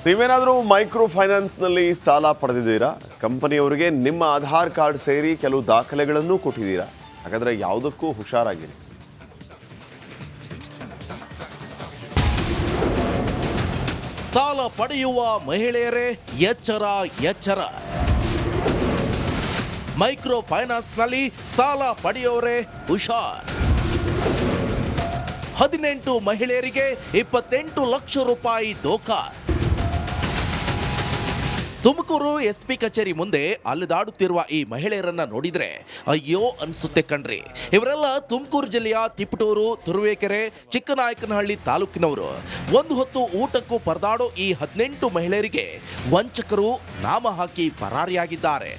ನೀವೇನಾದರೂ ಮೈಕ್ರೋ ಫೈನಾನ್ಸ್ನಲ್ಲಿ ಸಾಲ ಪಡೆದಿದ್ದೀರಾ? ಕಂಪನಿಯವರಿಗೆ ನಿಮ್ಮ ಆಧಾರ್ ಕಾರ್ಡ್ ಸೇರಿ ಕೆಲವು ದಾಖಲೆಗಳನ್ನು ಕೊಟ್ಟಿದ್ದೀರಾ? ಹಾಗಾದರೆ ಯಾವುದಕ್ಕೂ ಹುಷಾರಾಗಿರಿ. ಸಾಲ ಪಡೆಯುವ ಮಹಿಳೆಯರೇ ಎಚ್ಚರ ಎಚ್ಚರ. ಮೈಕ್ರೋ ಫೈನಾನ್ಸ್ನಲ್ಲಿ ಸಾಲ ಪಡೆಯೋರೇ ಹುಷಾರ್. 18 ಮಹಿಳೆಯರಿಗೆ 28 ಲಕ್ಷ ರೂಪಾಯಿ ದೋಖಾ. ತುಮಕೂರು ಎಸ್ಪಿ ಕಚೇರಿ ಮುಂದೆ ಅಲೆದಾಡುತ್ತಿರುವ ಈ ಮಹಿಳೆಯರನ್ನ ನೋಡಿದ್ರೆ ಅಯ್ಯೋ ಅನ್ಸುತ್ತೆ ಕಣ್ರಿ. ಇವರೆಲ್ಲ ತುಮಕೂರು ಜಿಲ್ಲೆಯ ತಿಪಟೂರು, ತುರುವೇಕೆರೆ, ಚಿಕ್ಕನಾಯಕನಹಳ್ಳಿ ತಾಲೂಕಿನವರು. ಒಂದು ಹೊತ್ತು ಊಟಕ್ಕೂ ಪರದಾಡೋ ಈ 18 ಮಹಿಳೆಯರಿಗೆ ವಂಚಕರು ನಾಮ ಹಾಕಿ ಪರಾರಿಯಾಗಿದ್ದಾರೆ.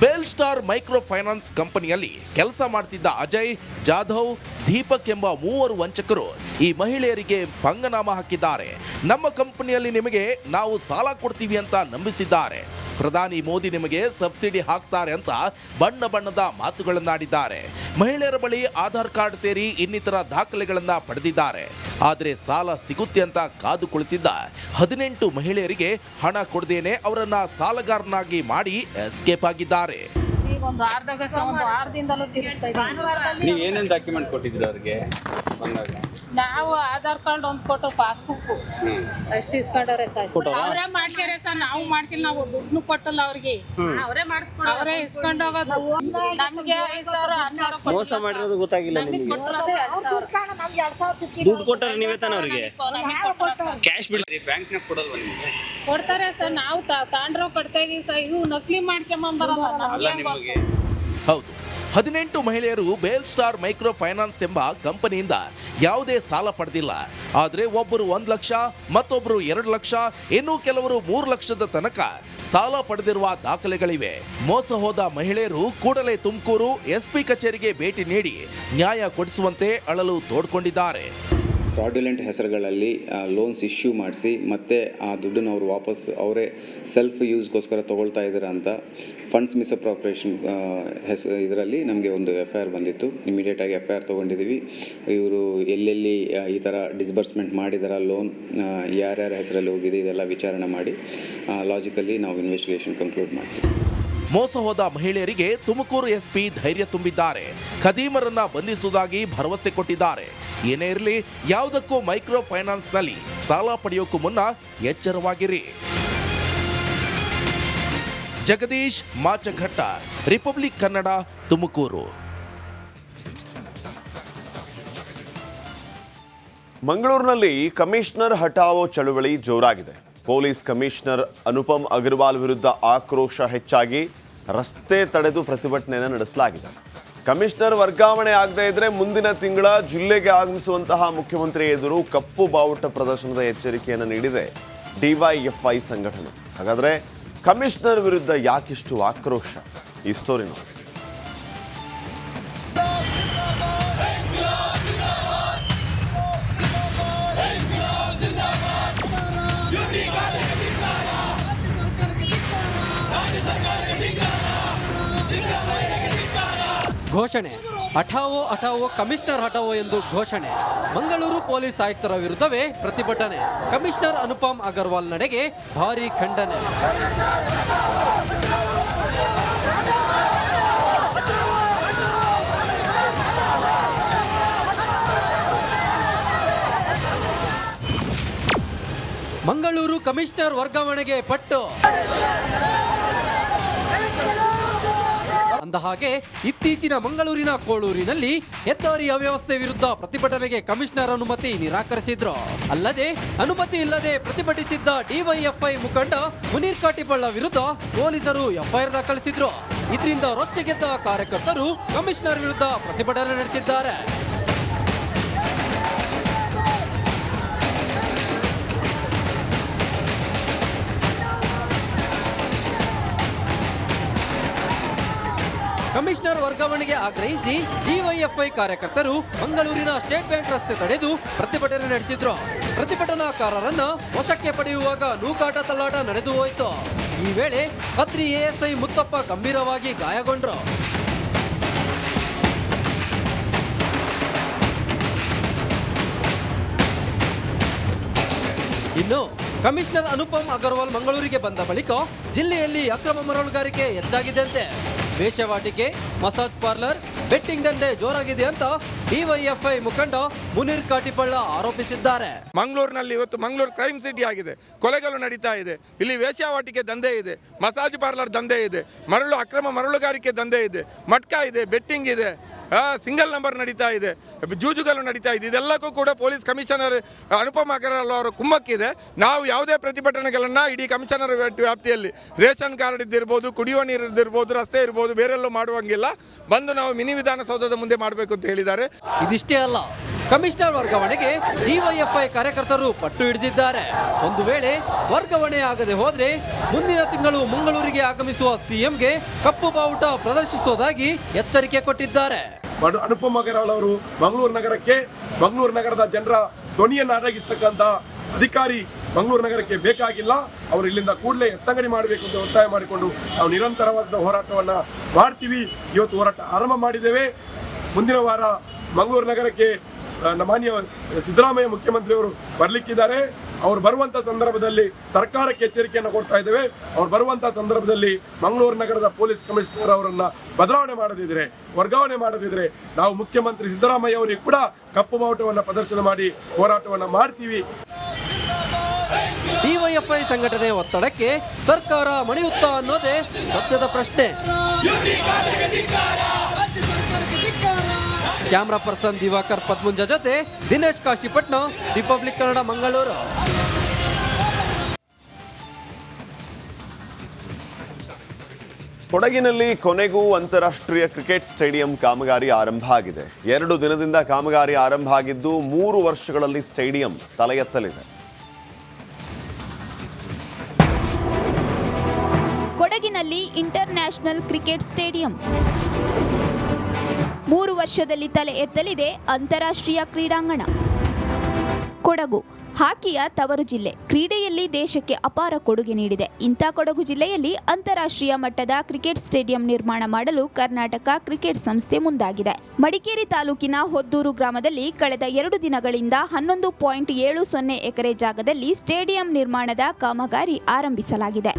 ಬೇಲ್ ಸ್ಟಾರ್ ಮೈಕ್ರೋ ಫೈನಾನ್ಸ್ ಕಂಪನಿಯಲ್ಲಿ ಕೆಲಸ ಮಾಡ್ತಿದ್ದ ಅಜಯ್, ಜಾಧವ್, ದೀಪಕ್ ಎಂಬ 3 ವಂಚಕರು ಈ ಮಹಿಳೆಯರಿಗೆ ಪಂಗನಾಮ ಹಾಕಿದ್ದಾರೆ. ನಮ್ಮ ಕಂಪನಿಯಲ್ಲಿ ನಿಮಗೆ ನಾವು ಸಾಲ ಕೊಡ್ತೀವಿ ಅಂತ ನಂಬಿಸಿದ್ದಾರೆ. ಪ್ರಧಾನಿ ಮೋದಿ ನಿಮಗೆ ಸಬ್ಸಿಡಿ ಹಾಕ್ತಾರೆ ಅಂತ ಬಣ್ಣ ಬಣ್ಣದ ಮಾತುಗಳನ್ನಾಡಿದ್ದಾರೆ. ಮಹಿಳೆಯರ ಬಳಿ ಆಧಾರ್ ಕಾರ್ಡ್ ಸೇರಿ ಇನ್ನಿತರ ದಾಖಲೆಗಳನ್ನ ಪಡೆದಿದ್ದಾರೆ. ಆದರೆ ಸಾಲ ಸಿಗುತ್ತೆ ಅಂತ ಕಾದು ಕುಳಿತಿದ್ದ 18 ಮಹಿಳೆಯರಿಗೆ ಹಣ ಕೊಡದೇನೆ ಅವರನ್ನ ಸಾಲಗಾರನಾಗಿ ಮಾಡಿ ಎಸ್ಕೇಪ್ ಆಗಿದ್ದಾರೆ. ನೀವು ಏನೇನು ಡಾಕ್ಯುಮೆಂಟ್ ಕೊಟ್ಟಿದ್ದೀರಿ ಅವ್ರಿಗೆ ಬಂದಾಗ? ನಾವು ಆಧಾರ್ ಕಾರ್ಡ್ ಒಂದು ಕೊಟ್ಟು ಪಾಸ್ಬುಕ್ ಅಷ್ಟು ಇಸ್ಕೊಂಡವ್ರೆ ಸರ್. ಅವರೇ ಮಾಡ್ಸ್ಯಾರೆ ಸರ್, ನಾವು ಮಾಡ್ಸಿಲ್ಲ. ನಾವು ದುಡ್ಡು ಕೊಟ್ಟಲ್ಲ ಅವ್ರಿಗೆ, ಅವರೇ ಇಸ್ಕೊಂಡು ಹೋಗೋದು. ನಮ್ಗೆ 5,000 ಮೋಸ ಮಾಡಿರೋದು ಗೊತ್ತಾಗಿಲ್ಲ ನಿಮಗೆ? ದುಡ್ಡು ಕೊಟ್ಟಾರೆ ನೀವೇ ತಾನೆ ಅವ್ರಿಗೆ? ಕ್ಯಾಶ್ ಬಿಡಿಸಿ ಬ್ಯಾಂಕ್ನಾಗ ಕೊಡಲ್ವಾ ನಿಮಗೆ? ಕೊಡ್ತಾರೆ ಸರ್. ನಾವು ತಾಂಡ್ರೋ ಕೊಡ್ತಾ ಇದೀವಿ ಸರ್. ಇವು ನಕಲಿ ಮಾಡ್ಕೊಂಬಂಬರಲ್ಲ ನಿಮಗೆ. ಹೌದು, 18 ಮಹಿಳೆಯರು ಬೇಲ್ ಸ್ಟಾರ್ ಮೈಕ್ರೋ ಫೈನಾನ್ಸ್ ಎಂಬ ಕಂಪನಿಯಿಂದ ಯಾವುದೇ ಸಾಲ ಪಡೆದಿಲ್ಲ. ಆದರೆ ಒಬ್ಬರು 1 ಲಕ್ಷ, ಮತ್ತೊಬ್ಬರು 2 ಲಕ್ಷ, ಇನ್ನು ಕೆಲವರು 3 ಲಕ್ಷದ ತನಕ ಸಾಲ ಪಡೆದಿರುವ ದಾಖಲೆಗಳಿವೆ. ಮೋಸ ಹೋದ ಮಹಿಳೆಯರು ಕೂಡಲೇ ತುಮಕೂರು ಎಸ್ಪಿ ಕಚೇರಿಗೆ ಭೇಟಿ ನೀಡಿ ನ್ಯಾಯ ಕೊಡಿಸುವಂತೆ ಅಳಲು ತೋಡ್ಕೊಂಡಿದ್ದಾರೆ. ಫ್ರಾಡ್ಯುಲೆಂಟ್ ಹೆಸರುಗಳಲ್ಲಿ ಲೋನ್ಸ್ ಇಶ್ಯೂ ಮಾಡಿಸಿ ಮತ್ತೆ ಆ ದುಡ್ಡನ್ನು ಅವರು ವಾಪಸ್ ಅವರೇ ಸೆಲ್ಫ್ ಯೂಸ್ಗೋಸ್ಕರ ತೊಗೊಳ್ತಾ ಇದ್ದಾರೆ ಅಂತ ಫಂಡ್ಸ್ ಮಿಸ್ಅಪ್ರಾಪ್ರಿಯೇಷನ್ ಇದರಲ್ಲಿ ನಮಗೆ ಒಂದು FIR ಬಂದಿತ್ತು. ಇಮಿಡಿಯೇಟಾಗಿ FIR ತೊಗೊಂಡಿದ್ದೀವಿ. ಇವರು ಎಲ್ಲೆಲ್ಲಿ ಈ ಥರ ಡಿಸ್ಬರ್ಸ್ಮೆಂಟ್ ಮಾಡಿದಾರ, ಲೋನ್ ಯಾರ್ಯಾರ ಹೆಸರಲ್ಲಿ ಹೋಗಿದೆ, ಇದೆಲ್ಲ ವಿಚಾರಣೆ ಮಾಡಿ ಲಾಜಿಕಲಿ ನಾವು ಇನ್ವೆಸ್ಟಿಗೇಷನ್ ಕನ್ಕ್ಲೂಡ್ ಮಾಡ್ತೀವಿ. ಮೋಸ ಹೋದ ಮಹಿಳೆಯರಿಗೆ ತುಮಕೂರು ಎಸ್ಪಿ ಧೈರ್ಯ ತುಂಬಿದ್ದಾರೆ. ಖದೀಮರನ್ನ ಬಂಧಿಸುವುದಾಗಿ ಭರವಸೆ ಕೊಟ್ಟಿದ್ದಾರೆ. ಏನೇ ಇರಲಿ, ಯಾವುದಕ್ಕೂ ಮೈಕ್ರೋ ಫೈನಾನ್ಸ್ನಲ್ಲಿ ಸಾಲ ಪಡೆಯೋಕ್ಕೂ ಮುನ್ನ ಎಚ್ಚರವಾಗಿರಿ. ಜಗದೀಶ್ ಮಾಚಘಟ್ಟ, ರಿಪಬ್ಲಿಕ್ ಕನ್ನಡ, ತುಮಕೂರು. ಮಂಗಳೂರಿನಲ್ಲಿ ಕಮಿಷನರ್ ಹಟಾವೋ ಚಳುವಳಿ ಜೋರಾಗಿದೆ. ಪೊಲೀಸ್ ಕಮಿಷನರ್ ಅನುಪಮ್ ಅಗರ್ವಾಲ್ ವಿರುದ್ಧ ಆಕ್ರೋಶ ಹೆಚ್ಚಾಗಿ ರಸ್ತೆ ತಡೆದು ಪ್ರತಿಭಟನೆಯನ್ನು ನಡೆಸಲಾಗಿದೆ. ಕಮಿಷನರ್ ವರ್ಗಾವಣೆ ಆಗದೇ ಇದ್ರೆ ಮುಂದಿನ ತಿಂಗಳ ಜಿಲ್ಲೆಗೆ ಆಗಮಿಸುವಂತಹ ಮುಖ್ಯಮಂತ್ರಿ ಎದುರು ಕಪ್ಪು ಬಾವುಟ ಪ್ರದರ್ಶನದ ಎಚ್ಚರಿಕೆಯನ್ನು ನೀಡಿದೆ DYFI ಸಂಘಟನೆ. ಹಾಗಾದ್ರೆ ಕಮಿಷನರ್ ವಿರುದ್ಧ ಯಾಕಿಷ್ಟು ಆಕ್ರೋಶ? ಈ ಸ್ಟೋರಿ ನೋಡಿ. ಘೋಷಣೆ ಹಠಾವೋ ಹಠಾವೋ ಕಮಿಷನರ್ ಹಠಾವೋ ಎಂದು ಘೋಷಣೆ. ಮಂಗಳೂರು ಪೊಲೀಸ್ ಆಯುಕ್ತರ ವಿರುದ್ಧವೇ ಪ್ರತಿಭಟನೆ. ಕಮಿಷನರ್ ಅನುಪಮ್ ಅಗರ್ವಾಲ್ ನಡೆಗೆ ಭಾರೀ ಖಂಡನೆ. ಮಂಗಳೂರು ಕಮಿಷನರ್ ವರ್ಗಾವಣೆಗೆ ಪಟ್ಟು. ಅಂದಹಾಗೆ ಇತ್ತೀಚಿನ ಮಂಗಳೂರಿನ ಕೋಳೂರಿನಲ್ಲಿ ಹೆದ್ದಾರಿ ಅವ್ಯವಸ್ಥೆ ವಿರುದ್ಧ ಪ್ರತಿಭಟನೆಗೆ ಕಮಿಷನರ್ ಅನುಮತಿ ನಿರಾಕರಿಸಿದ್ರು. ಅಲ್ಲದೆ ಅನುಮತಿ ಇಲ್ಲದೆ ಪ್ರತಿಭಟಿಸಿದ್ದ DYFI ಮುಖಂಡ ಮುನೀರ್ ಕಾಟಿಬಳ್ಳ ವಿರುದ್ಧ ಪೊಲೀಸರು FIR ದಾಖಲಿಸಿದ್ರು. ಇದರಿಂದ ರೊಚ್ಚಿಗೆದ್ದ ಕಾರ್ಯಕರ್ತರು ಕಮಿಷನರ್ ವಿರುದ್ಧ ಪ್ರತಿಭಟನೆ ನಡೆಸಿದ್ದಾರೆ. ಕಮಿಷನರ್ ವರ್ಗಾವಣೆಗೆ ಆಗ್ರಹಿಸಿ DYFI ಕಾರ್ಯಕರ್ತರು ಮಂಗಳೂರಿನ ಸ್ಟೇಟ್ ಬ್ಯಾಂಕ್ ರಸ್ತೆ ತಡೆದು ಪ್ರತಿಭಟನೆ ನಡೆಸಿದ್ರು. ಪ್ರತಿಭಟನಾಕಾರರನ್ನ ವಶಕ್ಕೆ ಪಡೆಯುವಾಗ ನೂಕಾಟ ತಳ್ಳಾಟ ನಡೆದು ಹೋಯಿತು. ಈ ವೇಳೆ ಕದ್ರಿ ASI ಮುತ್ತಪ್ಪ ಗಂಭೀರವಾಗಿ ಗಾಯಗೊಂಡ್ರು. ಇನ್ನು ಕಮಿಷನರ್ ಅನುಪಮ್ ಅಗರ್ವಾಲ್ ಮಂಗಳೂರಿಗೆ ಬಂದ ಬಳಿಕ ಜಿಲ್ಲೆಯಲ್ಲಿ ಅಕ್ರಮ ಮರಳುಗಾರಿಕೆ ಹೆಚ್ಚಾಗಿದೆಯಂತೆ. ವೇಶ್ಯಾವಾಟಿಕೆ, ಮಸಾಜ್ ಪಾರ್ಲರ್, ಬೆಟ್ಟಿಂಗ್ ದಂಧೆ ಜೋರಾಗಿದೆ ಅಂತ ಡಿವೈಎಫ್ಐ ಮುಖಂಡ ಮುನೀರ್ ಕಾಟಿಪಳ್ಳ ಆರೋಪಿಸಿದ್ದಾರೆ. ಮಂಗಳೂರಿನಲ್ಲಿ ಇವತ್ತು ಮಂಗಳೂರು ಕ್ರೈಮ್ ಸಿಟಿ ಆಗಿದೆ. ಕೊಲೆಗಳು ನಡೀತಾ ಇದೆ. ಇಲ್ಲಿ ವೇಶ್ಯಾವಾಟಿಕೆ ದಂಧೆ ಇದೆ, ಮಸಾಜ್ ಪಾರ್ಲರ್ ದಂಧೆ ಇದೆ, ಅಕ್ರಮ ಮರಳುಗಾರಿಕೆ ದಂಧೆ ಇದೆ, ಮಟ್ಕಾ ಇದೆ, ಬೆಟ್ಟಿಂಗ್ ಇದೆ, ಸಿಂಗಲ್ ನಂಬರ್ ನಡೀತಾ ಇದೆ, ಜೂಜುಗಳು ನಡೀತಾ ಇದೆ. ಇದೆಲ್ಲಕ್ಕೂ ಕೂಡ ಪೊಲೀಸ್ ಕಮಿಷನರ್ ಅನುಪಮ್ ಅಗರ್ವಾಲ್ ಅವರ ಕುಮ್ಮಕ್ಕಿದೆ. ನಾವು ಯಾವುದೇ ಪ್ರತಿಭಟನೆಗಳನ್ನು ಇಡೀ ಕಮಿಷನರ್ ವ್ಯಾಪ್ತಿಯಲ್ಲಿ ರೇಷನ್ ಕಾರ್ಡ್ ಇದ್ದಿರ್ಬೋದು, ಕುಡಿಯುವ ನೀರು ಇದ್ದಿರ್ಬೋದು, ರಸ್ತೆ ಇರ್ಬೋದು, ಬೇರೆಲ್ಲೂ ಮಾಡುವಂಗಿಲ್ಲ. ಬಂದು ನಾವು ಮಿನಿ ವಿಧಾನಸೌಧದ ಮುಂದೆ ಮಾಡಬೇಕು ಅಂತ ಹೇಳಿದ್ದಾರೆ. ಇದಿಷ್ಟೇ ಅಲ್ಲ, ಕಮಿಷನರ್ ವರ್ಗಾವಣೆಗೆ ಡಿವೈಎಫ್ಐ ಕಾರ್ಯಕರ್ತರು ಪಟ್ಟು ಹಿಡಿದಿದ್ದಾರೆ. ಒಂದು ವೇಳೆ ವರ್ಗಾವಣೆ ಆಗದೆ ಹೋದ್ರೆ ಮುಂದಿನ ತಿಂಗಳು ಮಂಗಳೂರಿಗೆ ಆಗಮಿಸುವ ಸಿಎಂಗೆ ಕಪ್ಪು ಬಾವುಟ ಪ್ರದರ್ಶಿಸುವುದಾಗಿ ಎಚ್ಚರಿಕೆ ಕೊಟ್ಟಿದ್ದಾರೆ. ಅನುಪಮ್ ಅಗರ್ವಾಲ್ ಅವರು ಮಂಗಳೂರು ನಗರಕ್ಕೆ, ಮಂಗಳೂರು ನಗರದ ಜನರ ಧ್ವನಿಯನ್ನು ಅಡಗಿಸ್ತಕ್ಕಂಥ ಅಧಿಕಾರಿ ಮಂಗಳೂರು ನಗರಕ್ಕೆ ಬೇಕಾಗಿಲ್ಲ. ಅವರು ಇಲ್ಲಿಂದ ಕೂಡಲೇ ಎತ್ತಂಗಡಿ ಮಾಡಬೇಕು ಅಂತ ಒತ್ತಾಯ ಮಾಡಿಕೊಂಡು ನಾವು ನಿರಂತರವಾದ ಹೋರಾಟವನ್ನು ಮಾಡ್ತೀವಿ. ಇವತ್ತು ಹೋರಾಟ ಆರಂಭ ಮಾಡಿದ್ದೇವೆ. ಮುಂದಿನ ವಾರ ಮಂಗಳೂರು ನಗರಕ್ಕೆ ಮಾನ್ಯ ಸಿದ್ದರಾಮಯ್ಯ ಮುಖ್ಯಮಂತ್ರಿಯವರು ಬರಲಿಕ್ಕಿದ್ದಾರೆ. ಅವರು ಬರುವಂಥ ಸಂದರ್ಭದಲ್ಲಿ ಸರ್ಕಾರಕ್ಕೆ ಎಚ್ಚರಿಕೆಯನ್ನು ಕೊಡ್ತಾ ಇದ್ದೇವೆ. ಅವ್ರು ಬರುವಂಥ ಸಂದರ್ಭದಲ್ಲಿ ಮಂಗಳೂರು ನಗರದ ಪೊಲೀಸ್ ಕಮಿಷನರ್ ಅವರನ್ನು ಬದಲಾವಣೆ ಮಾಡದಿದ್ರೆ, ವರ್ಗಾವಣೆ ಮಾಡದಿದ್ರೆ ನಾವು ಮುಖ್ಯಮಂತ್ರಿ ಸಿದ್ದರಾಮಯ್ಯ ಅವರಿಗೆ ಕೂಡ ಕಪ್ಪು ಬಾವುಟವನ್ನು ಪ್ರದರ್ಶನ ಮಾಡಿ ಹೋರಾಟವನ್ನು ಮಾಡ್ತೀವಿ. ಡಿವೈಎಫ್ಐ ಸಂಘಟನೆ ಒತ್ತಡಕ್ಕೆ ಸರ್ಕಾರ ಮಣಿಯುತ್ತಾ ಅನ್ನೋದೇ ಸತ್ಯದ ಪ್ರಶ್ನೆ. ಕ್ಯಾಮ್ರಾ ಪರ್ಸನ್ ದಿವಾಕರ್ ಪದ್ಮುಂಜ ಜೊತೆ ದಿನೇಶ್ ಕಾಶಿಪಟ್ನ, ರಿಪಬ್ಲಿಕ್ ಕನ್ನಡ, ಮಂಗಳೂರು. ಕೊಡಗಿನಲ್ಲಿ ಕೊನೆಗೂ ಅಂತಾರಾಷ್ಟ್ರೀಯ ಕ್ರಿಕೆಟ್ ಸ್ಟೇಡಿಯಂ ಕಾಮಗಾರಿ ಆರಂಭ ಆಗಿದೆ. 2 ದಿನದಿಂದ ಕಾಮಗಾರಿ ಆರಂಭ ಆಗಿದ್ದು 3 ವರ್ಷಗಳಲ್ಲಿ ಸ್ಟೇಡಿಯಂ ತಲೆ ಎತ್ತಲಿದೆ. ಕೊಡಗಿನಲ್ಲಿ ಇಂಟರ್ನ್ಯಾಷನಲ್ ಕ್ರಿಕೆಟ್ ಸ್ಟೇಡಿಯಂ 3 ವರ್ಷದಲ್ಲಿ ತಲೆ ಎತ್ತಲಿದೆ ಅಂತಾರಾಷ್ಟ್ರೀಯ ಕ್ರೀಡಾಂಗಣ. ಕೊಡಗು ಹಾಕಿಯ ತವರು ಜಿಲ್ಲೆ, ಕ್ರೀಡೆಯಲ್ಲಿ ದೇಶಕ್ಕೆ ಅಪಾರ ಕೊಡುಗೆ ನೀಡಿದೆ. ಇಂಥ ಕೊಡಗು ಜಿಲ್ಲೆಯಲ್ಲಿ ಅಂತಾರಾಷ್ಟ್ರೀಯ ಮಟ್ಟದ ಕ್ರಿಕೆಟ್ ಸ್ಟೇಡಿಯಂ ನಿರ್ಮಾಣ ಮಾಡಲು ಕರ್ನಾಟಕ ಕ್ರಿಕೆಟ್ ಸಂಸ್ಥೆ ಮುಂದಾಗಿದೆ. ಮಡಿಕೇರಿ ತಾಲೂಕಿನ ಹೊದ್ದೂರು ಗ್ರಾಮದಲ್ಲಿ ಕಳೆದ 2 ದಿನಗಳಿಂದ 11.70 ಎಕರೆ ಜಾಗದಲ್ಲಿ ಸ್ಟೇಡಿಯಂ ನಿರ್ಮಾಣದ ಕಾಮಗಾರಿ ಆರಂಭಿಸಲಾಗಿದೆ.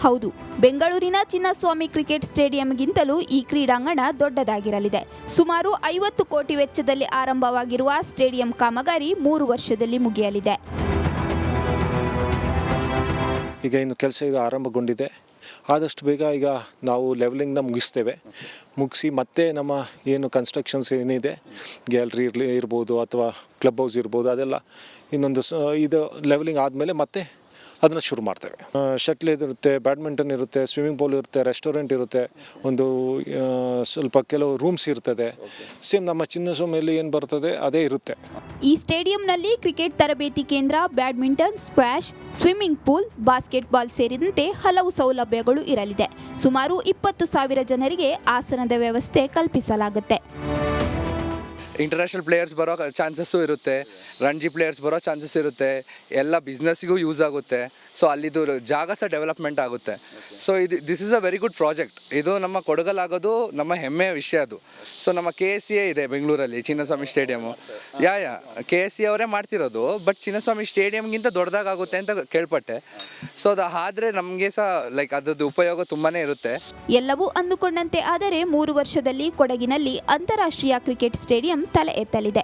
ಹೌದು, ಬೆಂಗಳೂರಿನ ಚಿನ್ನಸ್ವಾಮಿ ಕ್ರಿಕೆಟ್ ಸ್ಟೇಡಿಯಂಗಿಂತಲೂ ಈ ಕ್ರೀಡಾಂಗಣ ದೊಡ್ಡದಾಗಿರಲಿದೆ. ಸುಮಾರು 50 ಕೋಟಿ ವೆಚ್ಚದಲ್ಲಿ ಆರಂಭವಾಗಿರುವ ಸ್ಟೇಡಿಯಂ ಕಾಮಗಾರಿ 3 ವರ್ಷದಲ್ಲಿ ಮುಗಿಯಲಿದೆ. ಈಗ ಇನ್ನು ಕೆಲಸ ಈಗ ಆರಂಭಗೊಂಡಿದೆ. ಆದಷ್ಟು ಬೇಗ ಈಗ ನಾವು ಲೆವೆಲಿಂಗ್ನ ಮುಗಿಸಿ ಮತ್ತೆ ನಮ್ಮ ಏನು ಕನ್ಸ್ಟ್ರಕ್ಷನ್ಸ್ ಏನಿದೆ, ಗ್ಯಾಲರಿ ಇರ್ಬೋದು ಅಥವಾ ಕ್ಲಬ್ ಹೌಸ್ ಇರ್ಬೋದು, ಅದೆಲ್ಲ ಇನ್ನೊಂದು ಇದು ಲೆವೆಲಿಂಗ್ ಆದಮೇಲೆ ಮತ್ತೆ ಅದನ್ನು ಶುರು ಮಾಡ್ತೇವೆ. ಶಟ್ಲ್ ಇರುತ್ತೆ, ಬ್ಯಾಡ್ಮಿಂಟನ್ ಇರುತ್ತೆ, ಸ್ವಿಮ್ಮಿಂಗ್ ಪೂಲ್ ಇರುತ್ತೆ, ರೆಸ್ಟೋರೆಂಟ್ ಇರುತ್ತೆ, ಒಂದು ಸ್ವಲ್ಪ ಕೆಲವು ರೂಮ್ಸ್ ಇರ್ತದೆ. ಸೇಮ್ ನಮ್ಮ ಚಿನ್ನಸ್ವಾಮಿಯಲ್ಲಿ ಏನು ಬರ್ತದೆ ಅದೇ ಇರುತ್ತೆ. ಈ ಸ್ಟೇಡಿಯಂನಲ್ಲಿ ಕ್ರಿಕೆಟ್ ತರಬೇತಿ ಕೇಂದ್ರ, badminton, squash, swimming pool, basketball ಸೇರಿದಂತೆ ಹಲವು ಸೌಲಭ್ಯಗಳು ಇರಲಿದೆ. ಸುಮಾರು 20,000 ಜನರಿಗೆ ಆಸನದ ವ್ಯವಸ್ಥೆ ಕಲ್ಪಿಸಲಾಗುತ್ತೆ. ಇಂಟರ್ನ್ಯಾಷನಲ್ ಪ್ಲೇಯರ್ಸ್ ಬರೋ ಚಾನ್ಸಸ್ಸು ಇರುತ್ತೆ, ರಣಜಿ ಪ್ಲೇಯರ್ಸ್ ಬರೋ ಚಾನ್ಸಸ್ ಇರುತ್ತೆ, ಎಲ್ಲ ಬಿಸ್ನೆಸ್ಸಿಗೂ ಯೂಸ್ ಆಗುತ್ತೆ. ಸೊ ಅಲ್ಲಿದು ಜಾಗ ಸಹ ಡೆವಲಪ್ಮೆಂಟ್ ಆಗುತ್ತೆ. So this is a very good project. ಇದು ನಮ್ಮ ಕೊಡಗಲಾಗೋದು ನಮ್ಮ ಹೆಮ್ಮೆಯ ವಿಷಯ ಅದು. ಸೊ ನಮ್ಮ KSCA ಇದೆ ಬೆಂಗಳೂರಲ್ಲಿ, ಚಿನ್ನಸ್ವಾಮಿ ಸ್ಟೇಡಿಯಮು. KSCA ಅವರೇ ಮಾಡ್ತಿರೋದು, ಬಟ್ ಚಿನ್ನಸ್ವಾಮಿ ಸ್ಟೇಡಿಯಮ್ಗಿಂತ ದೊಡ್ಡದಾಗುತ್ತೆ ಅಂತ ಕೇಳ್ಪಟ್ಟೆ. ಸೊ ಅದು ಆದರೆ ನಮಗೆ ಸಹ ಅದ್ರದ್ದು ಉಪಯೋಗ ತುಂಬಾ ಇರುತ್ತೆ. ಎಲ್ಲವೂ ಅಂದುಕೊಂಡಂತೆ ಆದರೆ 3 ವರ್ಷದಲ್ಲಿ ಕೊಡಗಿನಲ್ಲಿ ಅಂತಾರಾಷ್ಟ್ರೀಯ ಕ್ರಿಕೆಟ್ ಸ್ಟೇಡಿಯಂ ತಲೆ ಎತ್ತಲಿದೆ.